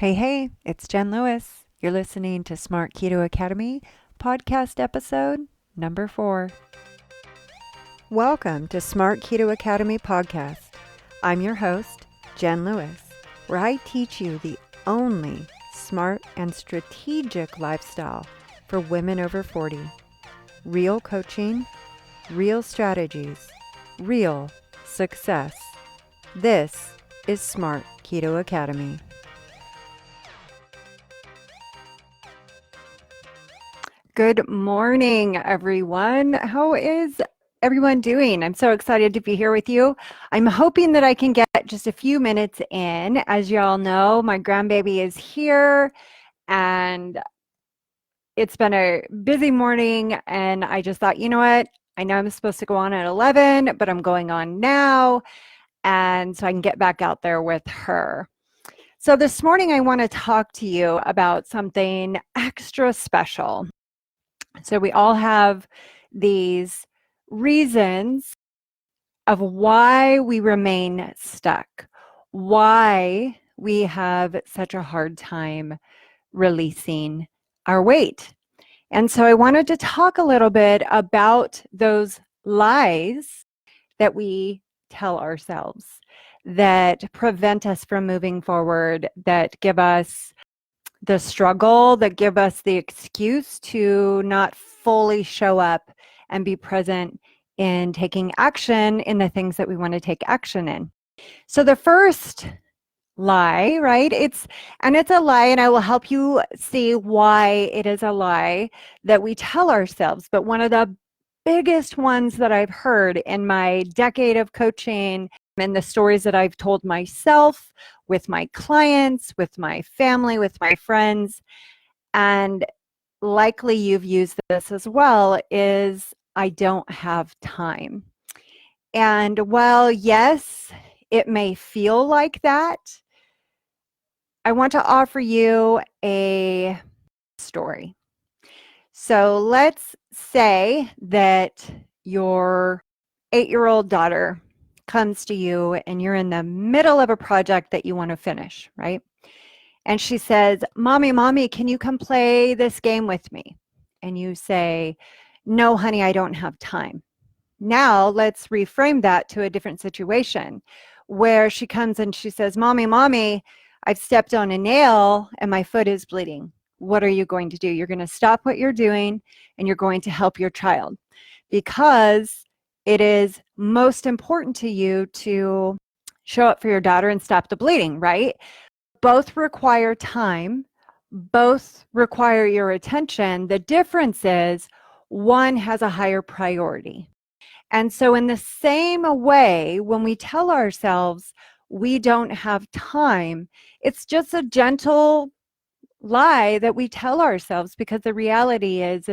Hey, it's Jen Lewis. You're listening to Smart Keto Academy, podcast episode number 4. Welcome to Smart Keto Academy podcast. I'm your host, Jen Lewis, where I teach you the only smart and strategic lifestyle for women over 40. Real coaching, real strategies, real success. This is Smart Keto Academy. Good morning, everyone. How is everyone doing? I'm so excited to be here with you. I'm hoping that I can get just a few minutes in. As you all know, my grandbaby is here and it's been a busy morning, and I just thought, you know what? I know I'm supposed to go on at 11, but I'm going on now, and so I can get back out there with her. So this morning I want to talk to you about something extra special. So we all have these reasons of why we remain stuck, why we have such a hard time releasing our weight. And so I wanted to talk a little bit about those lies that we tell ourselves that prevent us from moving forward, that give us the struggle, that give us the excuse to not fully show up and be present in taking action in the things that we want to take action in. So the first lie, right? It's a lie, and I will help you see why it is a lie that we tell ourselves. But one of the biggest ones that I've heard in my decade of coaching and the stories that I've told myself, with my clients, with my family, with my friends, and likely you've used this as well, is I don't have time. And while, yes, it may feel like that, I want to offer you a story. So let's say that your 8-year-old daughter comes to you and you're in the middle of a project that you want to finish, right? And she says, Mommy, can you come play this game with me? And you say, no, honey, I don't have time. Now let's reframe that to a different situation where she comes and she says, Mommy, I've stepped on a nail and my foot is bleeding. What are you going to do? You're going to stop what you're doing and you're going to help your child, because it is most important to you to show up for your daughter and stop the bleeding, right? Both require time. Both require your attention. The difference is one has a higher priority. And so in the same way, when we tell ourselves we don't have time, it's just a gentle lie that we tell ourselves, because the reality is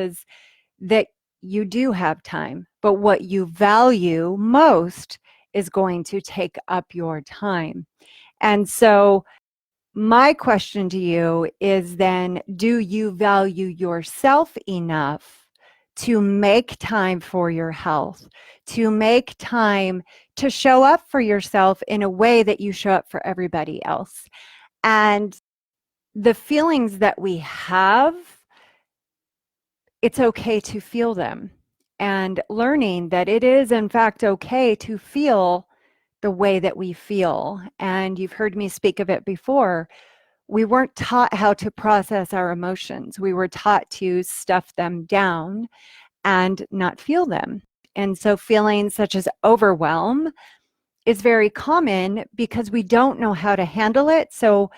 that you do have time, but what you value most is going to take up your time. And so my question to you is then, do you value yourself enough to make time for your health, to make time to show up for yourself in a way that you show up for everybody else? And the feelings that we have, it's okay to feel them, and learning that it is in fact okay to feel the way that we feel. And you've heard me speak of it before. We weren't taught how to process our emotions. We were taught to stuff them down and not feel them. And so feelings such as overwhelm is very common because we don't know how to handle it. So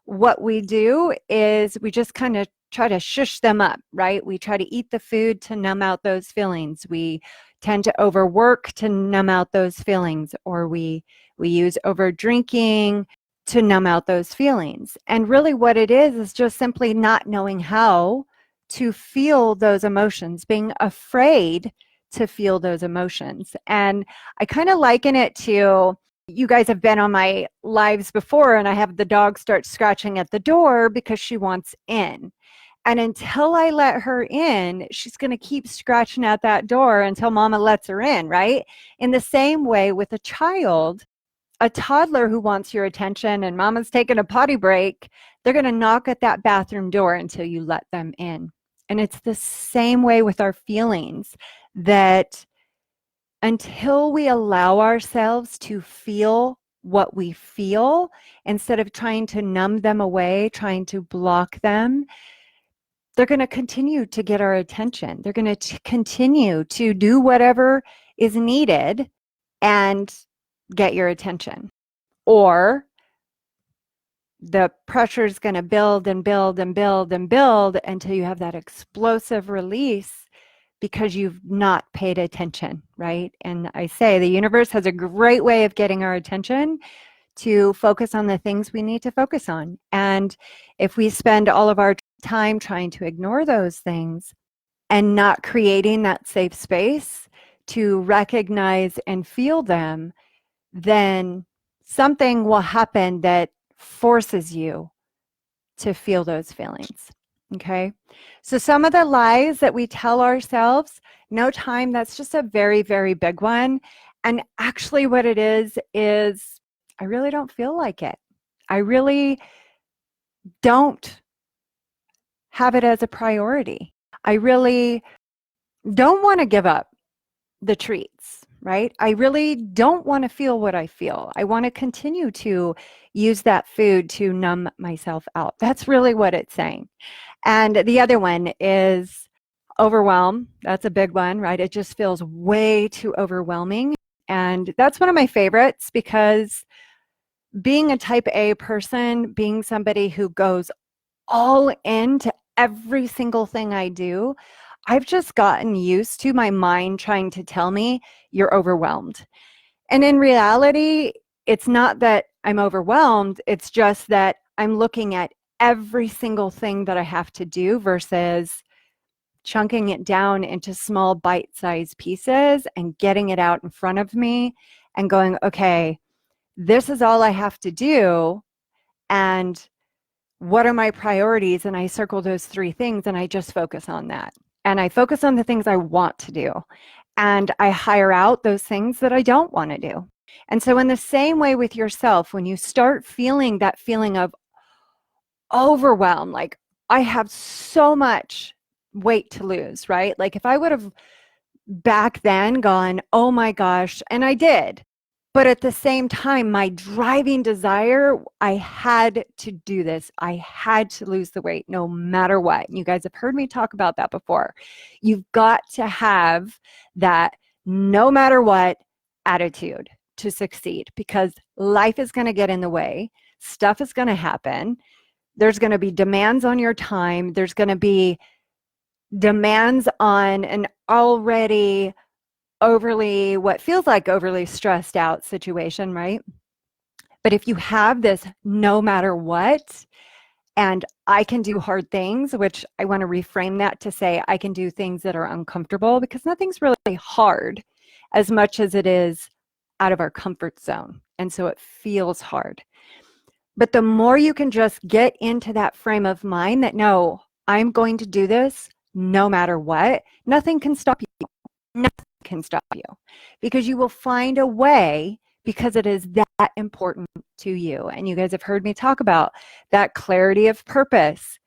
what we do is we just kind of try to shush them up, right? We try to eat the food to numb out those feelings. We tend to overwork to numb out those feelings, or we use over drinking to numb out those feelings. And really what it is just simply not knowing how to feel those emotions, being afraid to feel those emotions. And I kind of liken it to, you guys have been on my lives before, and I have the dog start scratching at the door because she wants in. And until I let her in, she's going to keep scratching at that door until mama lets her in, right? In the same way with a child, a toddler who wants your attention and mama's taking a potty break, They're going to knock at that bathroom door until you let them in. And it's the same way with our feelings, that until we allow ourselves to feel what we feel, instead of trying to numb them away, trying to block them, they're going to continue to get our attention. They're going to continue to do whatever is needed and get your attention. Or the pressure is going to build and build and build and build until you have that explosive release because you've not paid attention, right? And I say the universe has a great way of getting our attention to focus on the things we need to focus on. And if we spend all of our time trying to ignore those things and not creating that safe space to recognize and feel them, then something will happen that forces you to feel those feelings. Okay. So some of the lies that we tell ourselves, no time, that's just a very, very big one. And actually what it is I really don't feel like it. I really don't have it as a priority. I really don't want to give up the treats, right? I really don't want to feel what I feel. I want to continue to use that food to numb myself out. That's really what it's saying. And the other one is overwhelm. That's a big one, right? It just feels way too overwhelming. And that's one of my favorites because being a type A person, being somebody who goes all into every single thing I do, I've just gotten used to my mind trying to tell me you're overwhelmed. And in reality, it's not that I'm overwhelmed. It's just that I'm looking at every single thing that I have to do versus chunking it down into small bite-sized pieces and getting it out in front of me and going, okay, this is all I have to do. And what are my priorities? And I circle those 3 things and I just focus on that. And I focus on the things I want to do. And I hire out those things that I don't want to do. And so in the same way with yourself, when you start feeling that feeling of overwhelm, like I have so much weight to lose, right? Like if I would have back then gone, oh my gosh, and I did. But at the same time, my driving desire, I had to do this. I had to lose the weight no matter what. You guys have heard me talk about that before. You've got to have that no matter what attitude to succeed because life is going to get in the way. Stuff is going to happen. There's going to be demands on your time. There's going to be demands on an already overly, what feels like overly stressed out situation, right? But if you have this no matter what, and I can do hard things, which I want to reframe that to say I can do things that are uncomfortable because nothing's really hard as much as it is out of our comfort zone. And so it feels hard. But the more you can just get into that frame of mind that, no, I'm going to do this no matter what, nothing can stop you. Nothing can stop you because you will find a way because it is that important to you. And you guys have heard me talk about that clarity of purpose,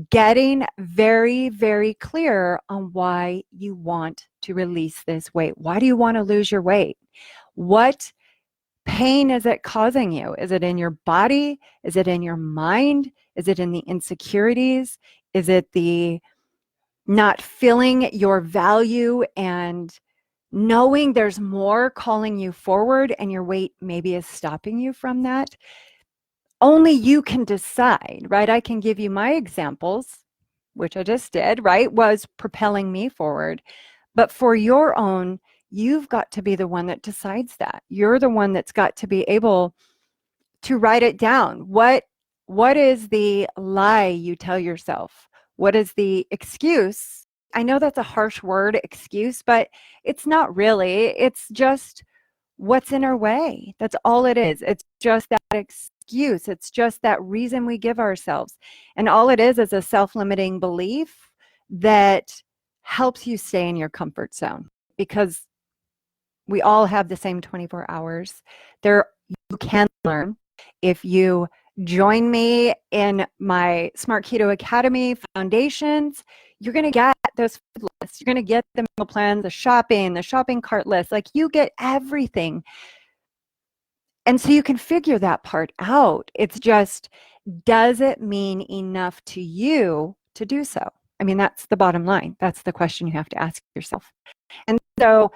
getting very, very clear on why you want to release this weight. Why do you want to lose your weight? What pain is it causing you? Is it in your body? Is it in your mind? Is it in the insecurities? Is it the not feeling your value and knowing there's more calling you forward and your weight maybe is stopping you from that? Only you can decide, right? I can give you my examples, which I just did, right? Was propelling me forward. But for your own, you've got to be the one that decides that. You're the one that's got to be able to write it down. What is the lie you tell yourself? What is the excuse? I know that's a harsh word, excuse, but it's not really. It's just what's in our way. That's all it is. It's just that excuse. It's just that reason we give ourselves. And all it is a self-limiting belief that helps you stay in your comfort zone because we all have the same 24 hours. You can learn if you join me in my Smart Keto Academy foundations, you're going to get those food lists. You're going to get the meal plans, the shopping cart list. Like, you get everything. And so you can figure that part out. It's just, does it mean enough to you to do so? I mean, that's the bottom line. That's the question you have to ask yourself. And so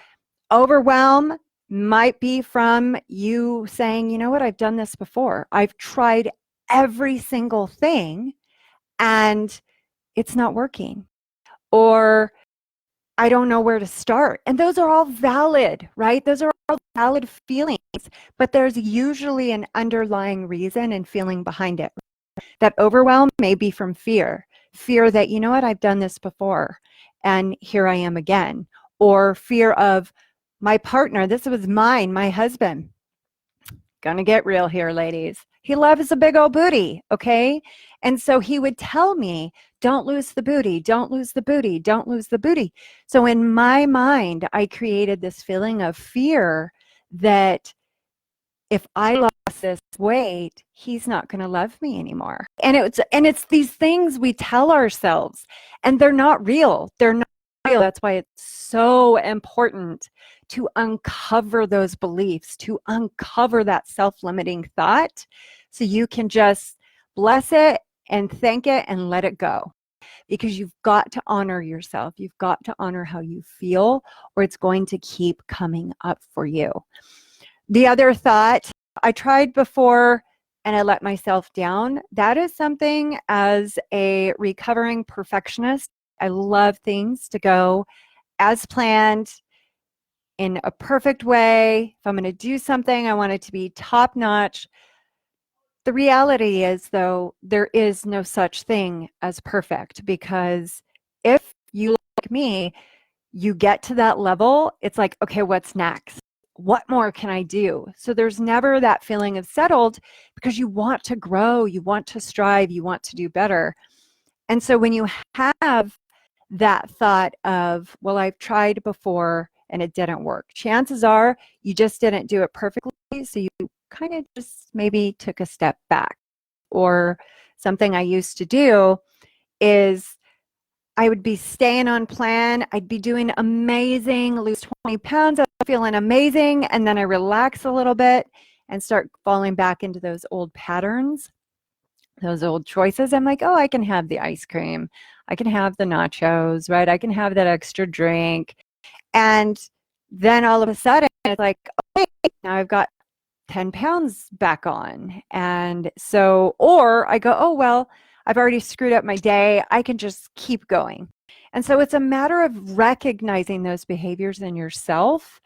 overwhelm might be from you saying, you know what, I've done this before. I've tried every single thing and it's not working. Or I don't know where to start. And those are all valid, right? Those are all valid feelings, but there's usually an underlying reason and feeling behind it. That overwhelm may be from fear that, you know what, I've done this before and here I am again. Or fear of my partner. This was mine, my husband. Gonna get real here, ladies. He loves a big old booty, okay? And so he would tell me, don't lose the booty, don't lose the booty, don't lose the booty. So in my mind, I created this feeling of fear that if I lost this weight, he's not going to love me anymore. And it's these things we tell ourselves, and they're not real. They're not real. That's why it's so important to uncover those beliefs, to uncover that self-limiting thought, so you can just bless it and thank it and let it go. Because you've got to honor yourself. You've got to honor how you feel, or it's going to keep coming up for you. The other thought, I tried before and I let myself down. That is something, as a recovering perfectionist, I love things to go as planned, in a perfect way. If I'm going to do something, I want it to be top notch. The reality is, though, there is no such thing as perfect, because if you, like me, you get to that level, it's like, okay, what's next? What more can I do? So there's never that feeling of settled, because you want to grow, you want to strive, you want to do better. And so when you have that thought of, well, I've tried before and it didn't work, chances are you just didn't do it perfectly. So you kind of just maybe took a step back. Or something I used to do is I would be staying on plan. I'd be doing amazing, lose 20 pounds, I'm feeling amazing. And then I relax a little bit and start falling back into those old patterns, those old choices. I'm like, oh, I can have the ice cream. I can have the nachos, right? I can have that extra drink. And then all of a sudden, it's like, okay, now I've got 10 pounds back on. And so, or I go, oh, well, I've already screwed up my day. I can just keep going. And so it's a matter of recognizing those behaviors in yourself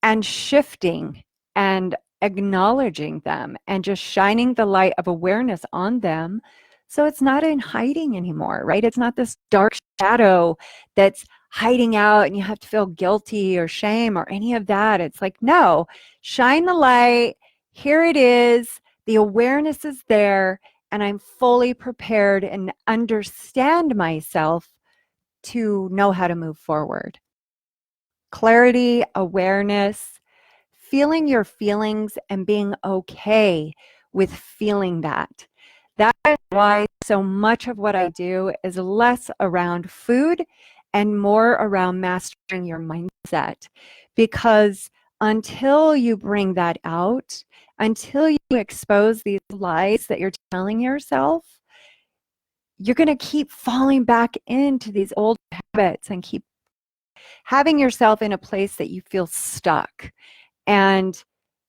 and shifting and acknowledging them and just shining the light of awareness on them. So it's not in hiding anymore, right? It's not this dark shadow that's hiding out and you have to feel guilty or shame or any of that. It's like, no, shine the light. Here it is. The awareness is there, and I'm fully prepared and understand myself to know how to move forward. Clarity, awareness, feeling your feelings and being okay with feeling that. That is why so much of what I do is less around food and more around mastering your mindset. Because until you bring that out, until you expose these lies that you're telling yourself, you're going to keep falling back into these old habits and keep having yourself in a place that you feel stuck. And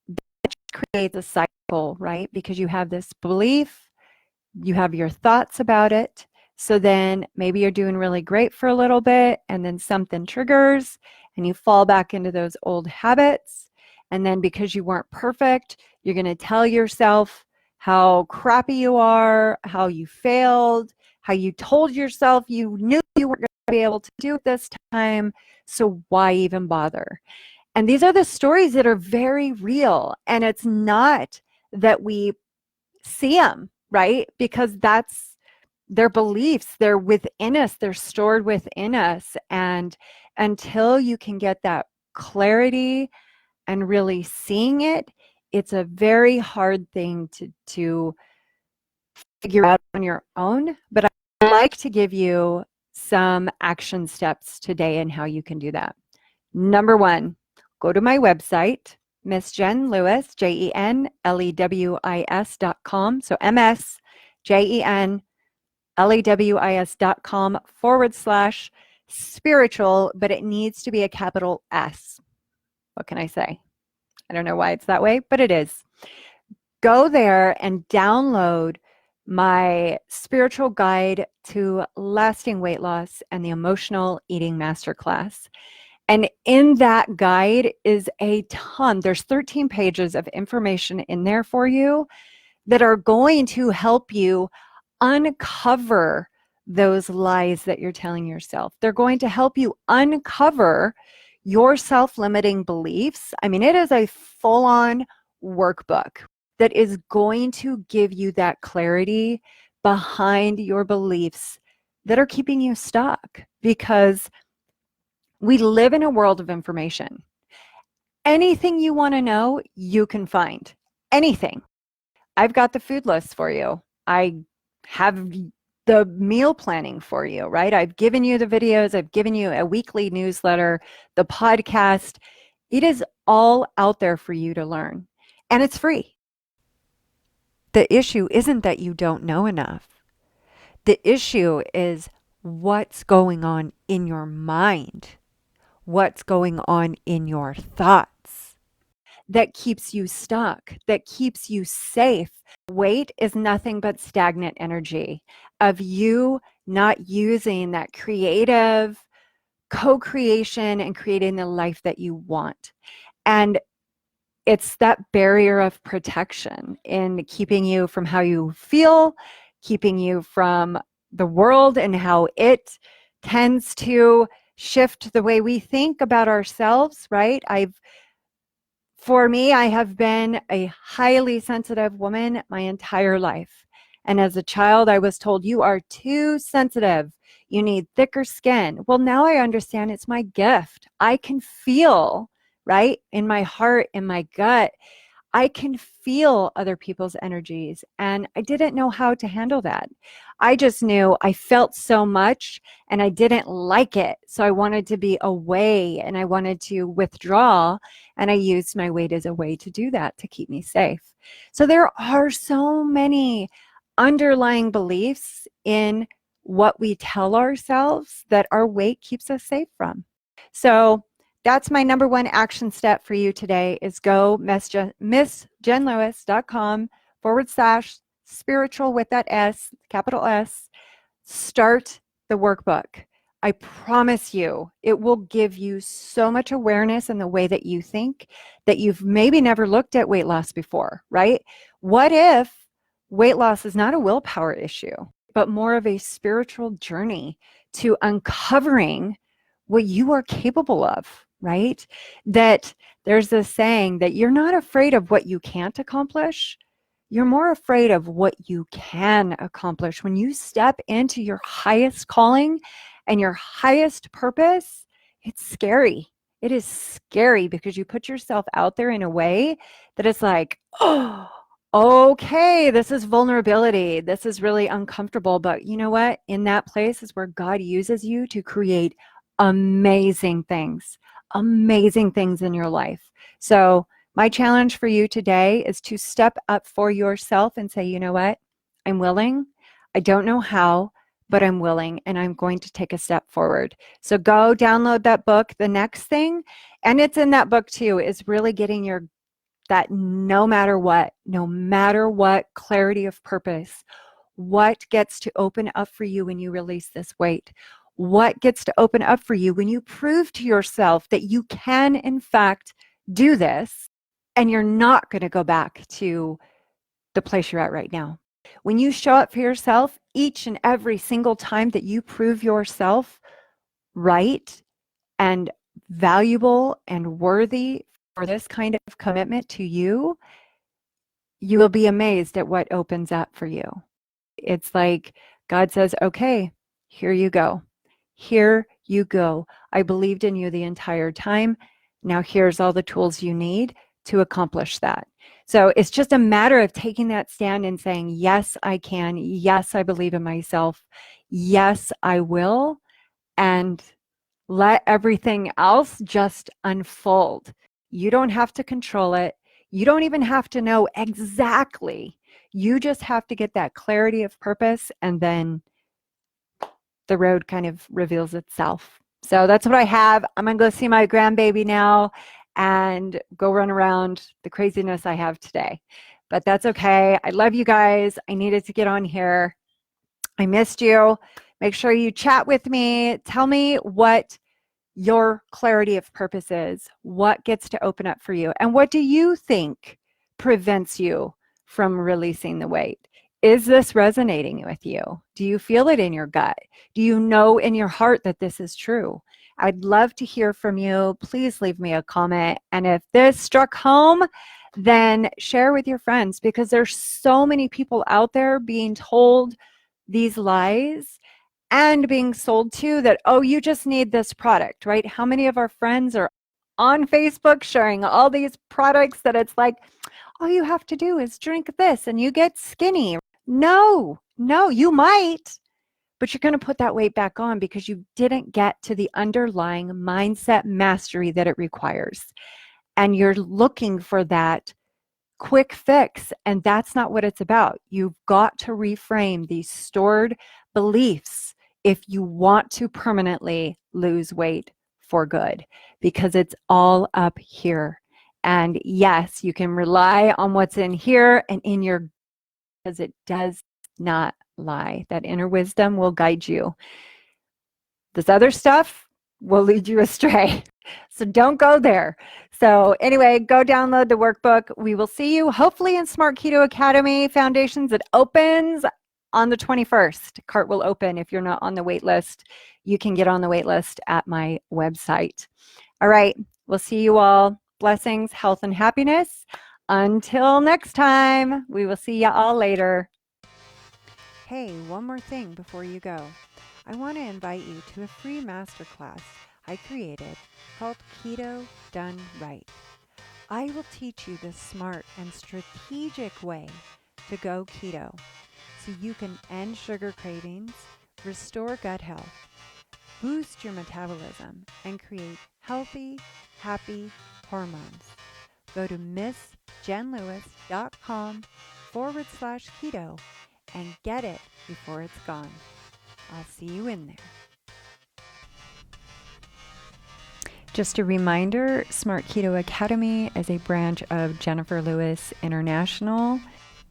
that creates a cycle, right? Because you have this belief, you have your thoughts about it. So then maybe you're doing really great for a little bit, and then something triggers and you fall back into those old habits. And then because you weren't perfect, you're going to tell yourself how crappy you are, how you failed, how you told yourself you knew you weren't going to be able to do it this time. So why even bother? And these are the stories that are very real. And it's not that we see them, right? Because that's their beliefs. They're within us. They're stored within us. And until you can get that clarity and really seeing it, it's a very hard thing to figure out on your own, but I'd like to give you some action steps today and how you can do that. Number one, go to my website, Miss Jen Lewis, JenLewis.com. So MSJenLewis.com/spiritual, but it needs to be a capital S. What can I say? I don't know why it's that way, but it is. Go there and download my spiritual guide to lasting weight loss and the emotional eating masterclass. And in that guide is a ton. There's 13 pages of information in there for you that are going to help you uncover those lies that you're telling yourself. They're going to help you uncover your self-limiting beliefs. I mean, it is a full-on workbook that is going to give you that clarity behind your beliefs that are keeping you stuck, because we live in a world of information. Anything you want to know, you can find. Anything. I've got the food list for you. I have the meal planning for you, right? I've given you the videos. I've given you a weekly newsletter, the podcast. It is all out there for you to learn, and it's free. The issue isn't that you don't know enough. The issue is what's going on in your mind, what's going on in your thoughts that keeps you stuck, that keeps you safe. Weight is nothing but stagnant energy of you not using that creative co-creation and creating the life that you want. And it's that barrier of protection in keeping you from how you feel, keeping you from the world and how it tends to shift the way we think about ourselves, right? For me, I have been a highly sensitive woman my entire life. And as a child, I was told, you are too sensitive. You need thicker skin. Well, now I understand it's my gift. I can feel, right, in my heart, in my gut, I can feel other people's energies, and I didn't know how to handle that. I just knew I felt so much and I didn't like it. So I wanted to be away and I wanted to withdraw, and I used my weight as a way to do that, to keep me safe. So there are so many underlying beliefs in what we tell ourselves that our weight keeps us safe from. So that's my number one action step for you today is go MissJenLewis.com/spiritual with that S, capital S. Start the workbook. I promise you, it will give you so much awareness in the way that you think that you've maybe never looked at weight loss before, right? What if weight loss is not a willpower issue, but more of a spiritual journey to uncovering what you are capable of, right? That there's this saying that you're not afraid of what you can't accomplish. You're more afraid of what you can accomplish. When you step into your highest calling and your highest purpose, it's scary. It is scary because you put yourself out there in a way that it's like, oh, okay, this is vulnerability. This is really uncomfortable. But you know what? In that place is where God uses you to create amazing things in your life. So my challenge for you today is to step up for yourself and say, you know what? I'm willing. I don't know how, but I'm willing, and I'm going to take a step forward. So go download that book. The next thing, and it's in that book too, is really getting that no matter what clarity of purpose. What gets to open up for you when you release this weight? What gets to open up for you when you prove to yourself that you can, in fact, do this, and you're not going to go back to the place you're at right now? When you show up for yourself each and every single time that you prove yourself right and valuable and worthy for this kind of commitment to you, you will be amazed at what opens up for you. It's like God says, okay, here you go. Here you go. I believed in you the entire time. Now here's all the tools you need to accomplish that. So it's just a matter of taking that stand and saying, yes, I can. Yes, I believe in myself. Yes, I will. And let everything else just unfold. You don't have to control it. You don't even have to know exactly. You just have to get that clarity of purpose, and then the road kind of reveals itself. So that's what I have. I'm going to go see my grandbaby now and go run around the craziness I have today. But that's okay. I love you guys. I needed to get on here. I missed you. Make sure you chat with me. Tell me what your clarity of purpose is, what gets to open up for you, and what do you think prevents you from releasing the weight? Is this resonating with you? Do you feel it in your gut? Do you know in your heart that this is true? I'd love to hear from you. Please leave me a comment. And if this struck home, then share with your friends, because there's so many people out there being told these lies and being sold to that, oh, you just need this product, right? How many of our friends are on Facebook sharing all these products that it's like, all you have to do is drink this and you get skinny? No, you might, but you're going to put that weight back on because you didn't get to the underlying mindset mastery that it requires. And you're looking for that quick fix, and that's not what it's about. You've got to reframe these stored beliefs if you want to permanently lose weight for good, because it's all up here. And yes, you can rely on what's in here and in your, because it does not lie. That inner wisdom will guide you. This other stuff will lead you astray. So don't go there. So anyway, go download the workbook. We will see you hopefully in Smart Keto Academy Foundations. It opens on the 21st. Cart will open. If you're not on the wait list, you can get on the wait list at my website. All right. We'll see you all. Blessings, health, and happiness. Until next time, we will see you all later. Hey, one more thing before you go. I want to invite you to a free masterclass I created called Keto Done Right. I will teach you the smart and strategic way to go keto so you can end sugar cravings, restore gut health, boost your metabolism, and create healthy, happy hormones. Go to missjenlewis.com/keto and get it before it's gone. I'll see you in there. Just a reminder, Smart Keto Academy is a branch of Jennifer Lewis International,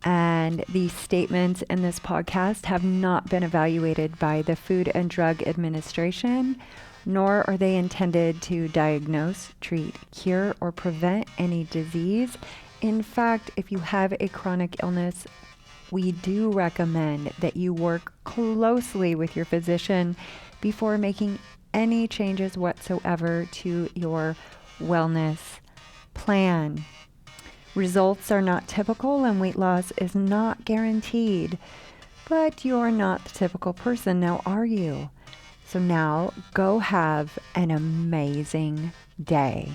and the statements in this podcast have not been evaluated by the Food and Drug Administration, nor are they intended to diagnose, treat, cure, or prevent any disease. In fact, if you have a chronic illness, we do recommend that you work closely with your physician before making any changes whatsoever to your wellness plan. Results are not typical and weight loss is not guaranteed, but you're not the typical person, now are you? So now go have an amazing day.